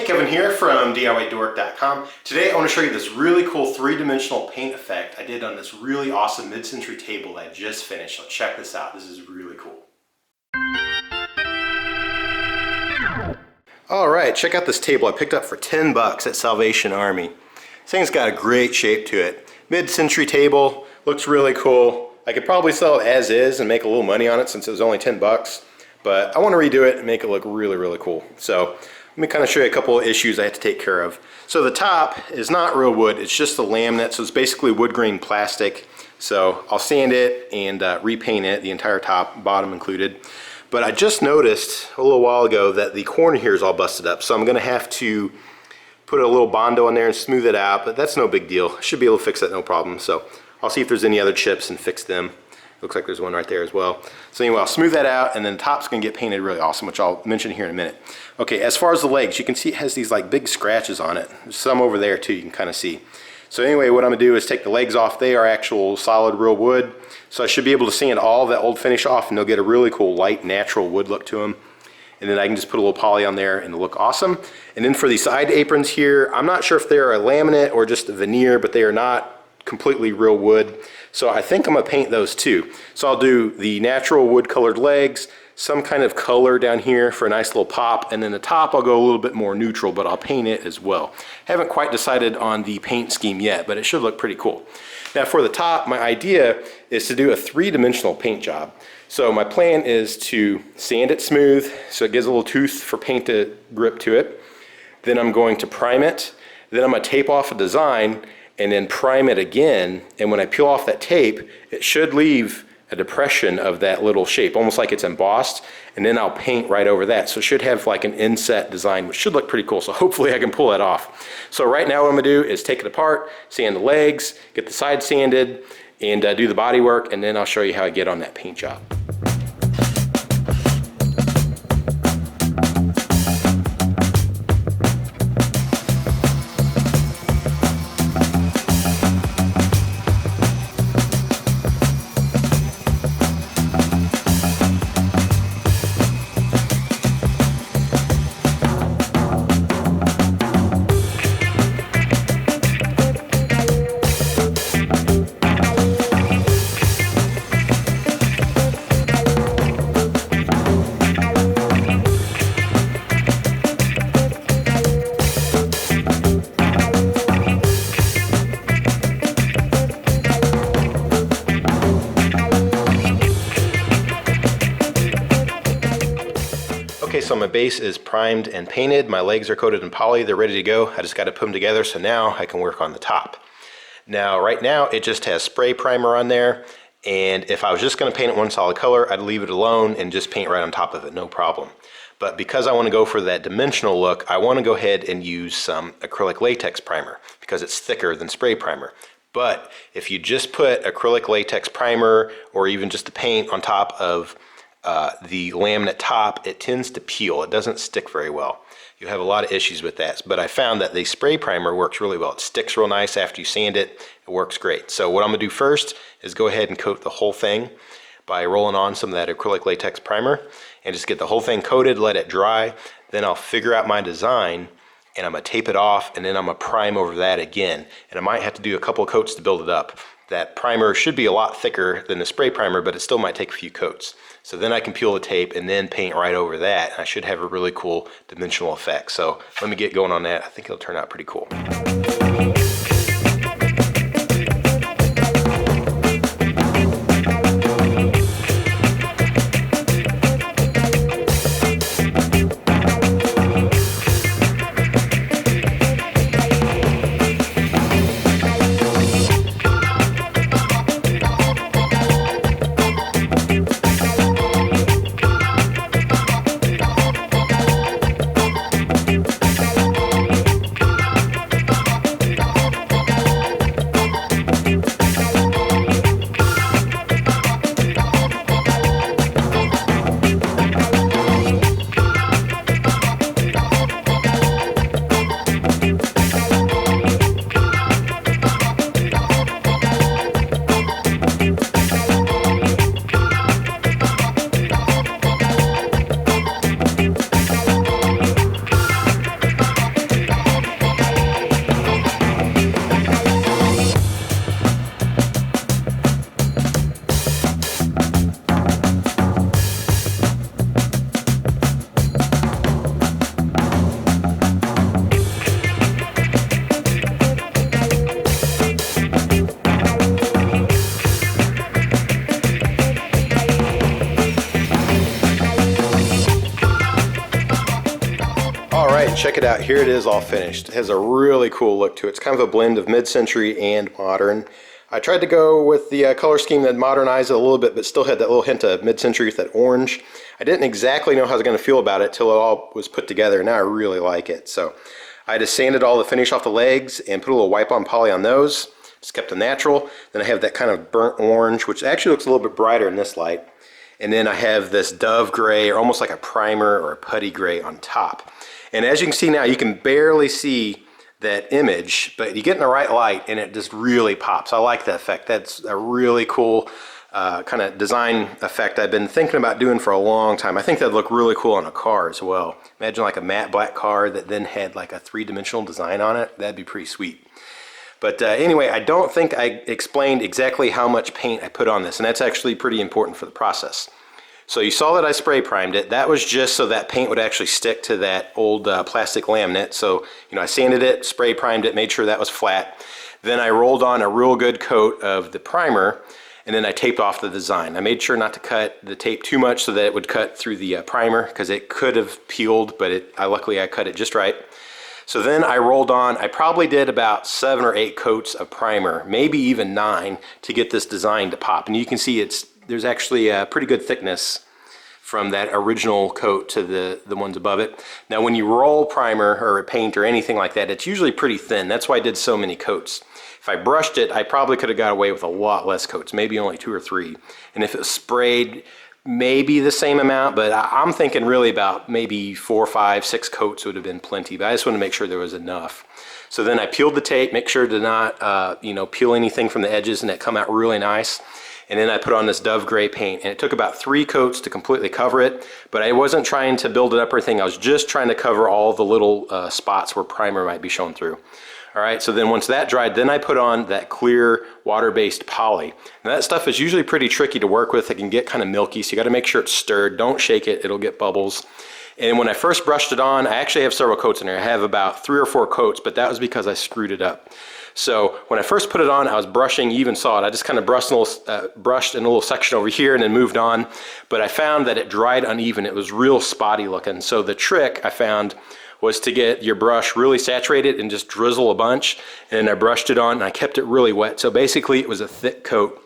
Hey, Kevin here from DIYDork.com. Today I want to show you this really cool three-dimensional paint effect I did on this really awesome mid-century table that I just finished. So check this out. This is really cool. Alright, check out this table I picked up for 10 bucks at Salvation Army. This thing's got a great shape to it. Mid-century table, looks really cool. I could probably sell it as is and make a little money on it since it was only 10 bucks. But I want to redo it and make it look really, really cool. So let me kind of show you a couple of issues I have to take care of. So the top is not real wood, it's just the laminate, so it's basically wood grain plastic. So I'll sand it and repaint it, the entire top, bottom included. But I just noticed a little while ago that the corner here is all busted up, so I'm going to have to put a little Bondo in there and smooth it out, but that's no big deal. I should be able to fix that no problem. So I'll see if there's any other chips and fix them. Looks like there's one right there as well. So anyway, I'll smooth that out, and then the top's gonna get painted really awesome, which I'll mention here in a minute. Okay, as far as the legs, you can see it has these like big scratches on it. There's some over there too, you can kind of see. So anyway, what I'm gonna do is take the legs off. They are actual solid real wood. So I should be able to sand all that old finish off, and they'll get a really cool light natural wood look to them. And then I can just put a little poly on there and it'll look awesome. And then for the side aprons here, I'm not sure if they're a laminate or just a veneer, but they are not completely real wood. So I think I'm gonna paint those too. So I'll do the natural wood colored legs, some kind of color down here for a nice little pop, and then the top I'll go a little bit more neutral, but I'll paint it as well. Haven't quite decided on the paint scheme yet, but it should look pretty cool. Now for the top, my idea is to do a three-dimensional paint job. So my plan is to sand it smooth so it gives a little tooth for paint to grip to it. Then I'm going to prime it. Then I'm gonna tape off a design and then prime it again, and when I peel off that tape, it should leave a depression of that little shape, almost like it's embossed, and then I'll paint right over that. So it should have like an inset design, which should look pretty cool, so hopefully I can pull that off. So right now what I'm gonna do is take it apart, sand the legs, get the sides sanded, and do the body work, and then I'll show you how I get on that paint job. Okay, so my base is primed and painted. My legs are coated in poly. They're ready to go. I just got to put them together, so now I can work on the top. Now, right now, it just has spray primer on there, and if I was just going to paint it one solid color, I'd leave it alone and just paint right on top of it, no problem. But because I want to go for that dimensional look, I want to go ahead and use some acrylic latex primer because it's thicker than spray primer. But if you just put acrylic latex primer or even just the paint on top of the laminate top, it tends to peel. It doesn't stick very well. You have a lot of issues with that, but I found that the spray primer works really well. It sticks real nice after you sand it. It works great. So what I'm gonna do first is go ahead and coat the whole thing by rolling on some of that acrylic latex primer and just get the whole thing coated, let it dry. Then I'll figure out my design and I'm gonna tape it off, and then I'm gonna prime over that again. And I might have to do a couple of coats to build it up. That primer should be a lot thicker than the spray primer, but it still might take a few coats. So then I can peel the tape and then paint right over that. And I should have a really cool dimensional effect. So let me get going on that. I think it'll turn out pretty cool. Alright, check it out. Here it is all finished. It has a really cool look to it. It's kind of a blend of mid-century and modern. I tried to go with the color scheme that modernized it a little bit, but still had that little hint of mid-century with that orange. I didn't exactly know how I was going to feel about it till it all was put together. Now I really like it. So I just sanded all the finish off the legs and put a little wipe-on poly on those. Just kept it natural. Then I have that kind of burnt orange, which actually looks a little bit brighter in this light. And then I have this dove gray, or almost like a primer or a putty gray on top. And as you can see now, you can barely see that image, but you get in the right light and it just really pops. I like that effect. That's a really cool kind of design effect I've been thinking about doing for a long time. I think that'd look really cool on a car as well. Imagine like a matte black car that then had like a three-dimensional design on it. That'd be pretty sweet. But anyway, I don't think I explained exactly how much paint I put on this, and that's actually pretty important for the process. So you saw that I spray primed it. That was just so that paint would actually stick to that old plastic laminate. So, you know, I sanded it, spray primed it, made sure that was flat. Then I rolled on a real good coat of the primer, and then I taped off the design. I made sure not to cut the tape too much so that it would cut through the primer, because it could have peeled, but luckily I cut it just right. So then I rolled on, I probably did about 7 or 8 coats of primer, maybe even 9, to get this design to pop. And you can see there's actually a pretty good thickness from that original coat to the ones above it. Now when you roll primer or paint or anything like that, it's usually pretty thin. That's why I did so many coats. If I brushed it, I probably could have got away with a lot less coats, maybe only 2 or 3. And if it was sprayed, maybe the same amount, but I'm thinking really about maybe 4, 5, 6 coats would have been plenty, but I just want to make sure there was enough. So then I peeled the tape, make sure to not peel anything from the edges, and it come out really nice. And then I put on this dove gray paint, and it took about 3 coats to completely cover it, but I wasn't trying to build it up or anything. I was just trying to cover all the little spots where primer might be shown through. All right, so then once that dried, then I put on that clear water-based poly. Now that stuff is usually pretty tricky to work with. It can get kind of milky, so you got to make sure it's stirred. Don't shake it, it'll get bubbles. And when I first brushed it on, I actually have several coats in there. I have about 3 or 4 coats, but that was because I screwed it up. So when I first put it on, I was brushing, you even saw it, I just kind of brushed in a little section over here and then moved on. But I found that it dried uneven. It was real spotty looking. So the trick I found was to get your brush really saturated and just drizzle a bunch. And I brushed it on and I kept it really wet. So basically it was a thick coat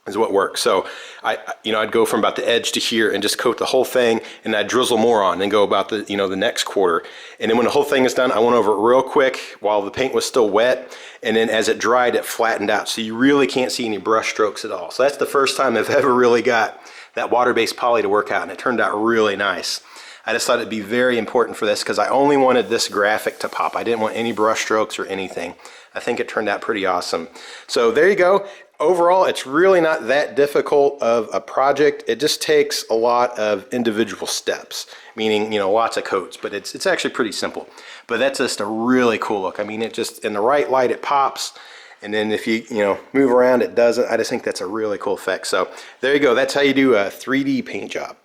is what works. So I'd go from about the edge to here and just coat the whole thing, and I'd drizzle more on and go about the next quarter. And then when the whole thing is done, I went over it real quick while the paint was still wet, and then as it dried, it flattened out. So you really can't see any brush strokes at all. So that's the first time I've ever really got that water-based poly to work out, and it turned out really nice. I just thought it'd be very important for this because I only wanted this graphic to pop. I didn't want any brush strokes or anything. I think it turned out pretty awesome. So there you go. Overall, it's really not that difficult of a project. It just takes a lot of individual steps, meaning, lots of coats, but it's actually pretty simple. But that's just a really cool look. I mean, it just, in the right light, it pops. And then if you move around, it doesn't. I just think that's a really cool effect. So there you go. That's how you do a 3D paint job.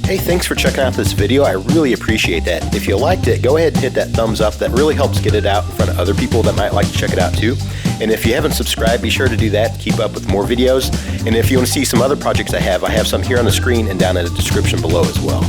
Hey, thanks for checking out this video. I really appreciate that. If you liked it, go ahead and hit that thumbs up. That really helps get it out in front of other people that might like to check it out too. And if you haven't subscribed, be sure to do that. Keep up with more videos. And if you want to see some other projects I have some here on the screen and down in the description below as well.